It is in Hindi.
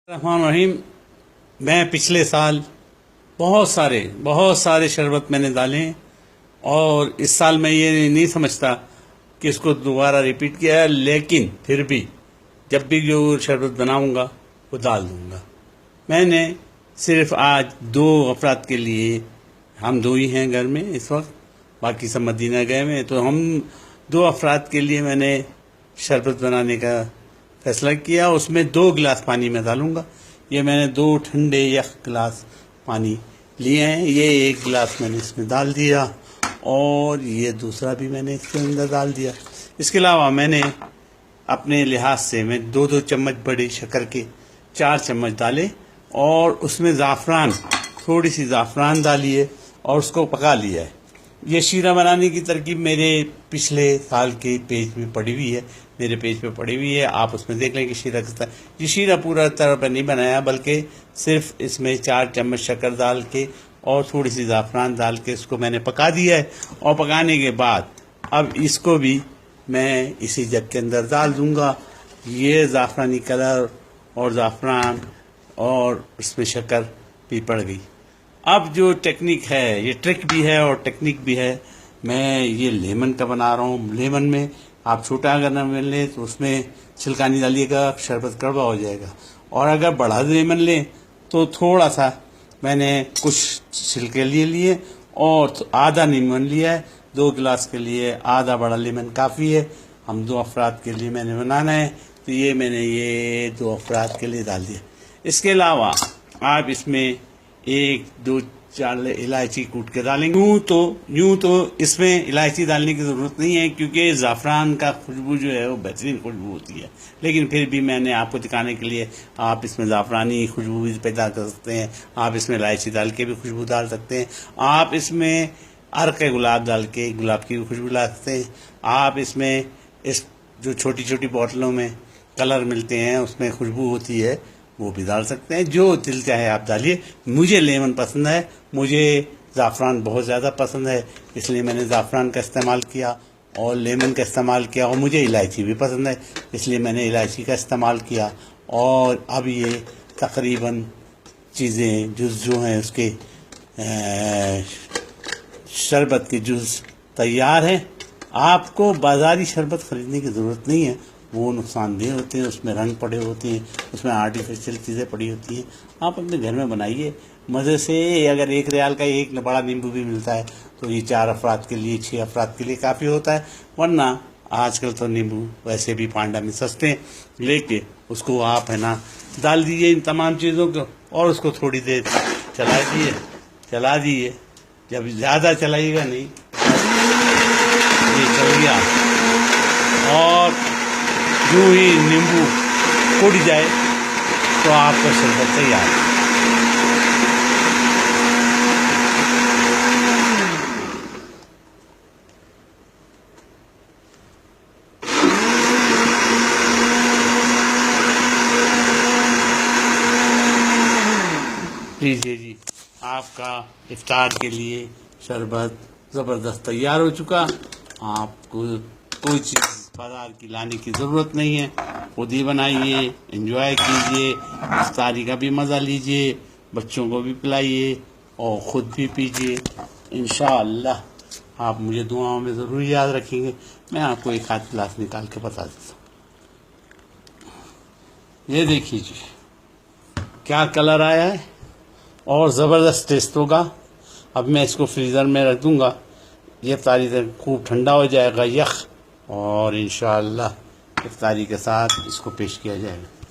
रहमान रहीम। मैं पिछले साल बहुत सारे शरबत मैंने डाले हैं और इस साल मैं ये नहीं समझता कि इसको दोबारा रिपीट किया है, लेकिन फिर भी जब भी जो शरबत बनाऊंगा वो डाल दूंगा। मैंने सिर्फ आज 2 अफराद के लिए, हम 2 ही हैं घर में इस वक्त, बाकी सब मदीना गए हुए हैं, तो हम 2 अफराद के लिए मैंने शरबत बनाने का फैसला किया। उसमें 2 गिलास पानी में डालूंगा। ये मैंने 2 ठंडे यख गिलास पानी लिए हैं। ये 1 गिलास मैंने इसमें डाल दिया और ये दूसरा भी मैंने इसके अंदर डाल दिया। इसके अलावा मैंने अपने लिहाज से मैं 2-2 चम्मच बड़े शक्कर के 4 चम्मच डाले और उसमें ज़ाफ़रान, थोड़ी सी ज़ाफ़रान डालिए और उसको पका लिया है। ये शीरा बनाने की तरकीब मेरे पिछले साल के पेज में पड़ी हुई है, मेरे पेज पे पड़ी हुई है। आप उसमें देख लें कि शीरा किस तरह। ये शीरा पूरा तरह पर नहीं बनाया, बल्कि सिर्फ इसमें 4 चम्मच शक्कर डाल के और थोड़ी सी ज़ाफ़रान डाल के इसको मैंने पका दिया है। और पकाने के बाद अब इसको भी मैं इसी जग के अंदर डाल दूँगा। ये ज़ाफ़रानी कलर और ज़ाफ़रान और इसमें शक्कर भी पड़ गई। अब जो टेक्निक है, ये ट्रिक भी है और टेक्निक भी है। मैं ये लेमन का बना रहा हूँ। लेमन में आप छोटा अगर न मिल लें तो उसमें छिलका नहीं डालिएगा, शरबत कड़वा हो जाएगा। और अगर बड़ा लेमन लें तो थोड़ा सा मैंने कुछ छिलके लिए और आधा लेमन लिया है। 2 गिलास के लिए आधा बड़ा लेमन काफ़ी है। हम 2 अफराद के लिए मैंने बनाना है, तो ये मैंने ये 2 अफराद के लिए डाल दिया। इसके अलावा आप इसमें 1-2-4 इलायची कूट के डालेंगे। यूँ तो इसमें इलायची डालने की ज़रूरत नहीं है, क्योंकि ज़ाफ़रान का खुशबू जो है वो बेहतरीन खुशबू होती है। लेकिन फिर भी मैंने आपको दिखाने के लिए आप इसमें ज़ाफ़रानी खुशबू भी पैदा कर सकते हैं। आप इसमें इलायची डाल के भी खुशबू डाल सकते हैं। आप इसमें अर्क गुलाब डाल के गुलाब की भी खुशबू ला सकते हैं। आप इसमें इस जो छोटी छोटी बोतलों में कलर मिलते हैं उसमें खुशबू होती है, वो भी डाल सकते हैं। जो दिल चाहे आप डालिए। मुझे लेमन पसंद है, मुझे ज़ाफ़रान बहुत ज़्यादा पसंद है, इसलिए मैंने ज़ाफ़रान का इस्तेमाल किया और लेमन का इस्तेमाल किया। और मुझे इलायची भी पसंद है, इसलिए मैंने इलायची का इस्तेमाल किया। और अब ये तकरीबन चीज़ें जुज़ जो हैं उसके शरबत के जुज़ तैयार हैं। आपको बाज़ारी शरबत ख़रीदने की ज़रूरत नहीं है, वो नुकसानदेह होते हैं, उसमें रंग पड़े होते हैं, उसमें आर्टिफिशियल चीज़ें पड़ी होती हैं। आप अपने घर में बनाइए मज़े से। अगर 1 रियाल का 1 बड़ा नींबू भी मिलता है तो ये 4 अफराद के लिए, 6 अफराद के लिए काफ़ी होता है। वरना आजकल तो नींबू वैसे भी पांडा में सस्ते हैं, लेके उसको आप है ना डाल दीजिए इन तमाम चीज़ों को और उसको थोड़ी देर चला दीजिए। जब ज़्यादा चलाइएगा नहीं, ये चल गया और यूँ ही नींबू कुट जाए तो आपका शरबत तैयार है। लीजिए जी, आपका इफ्तार के लिए शरबत ज़बरदस्त तैयार हो चुका। आपको कोई चीज़ बाजार की लाने की ज़रूरत नहीं है, खुद ही बनाइए, एंजॉय कीजिए, इफ्तारी का भी मज़ा लीजिए, बच्चों को भी पिलाइए और ख़ुद भी पीजिए। इंशाअल्लाह आप मुझे दुआओं में ज़रूर याद रखेंगे। मैं आपको 1 आध गिलास निकाल के बता देता हूँ। ये देखिए जी, क्या कलर आया है और ज़बरदस्त टेस्ट होगा। अब मैं इसको फ्रीज़र में रख दूँगा, ये इफ्तारी तक खूब ठंडा हो जाएगा यख, और इंशाअल्लाह इफ्तारी के साथ इसको पेश किया जाएगा।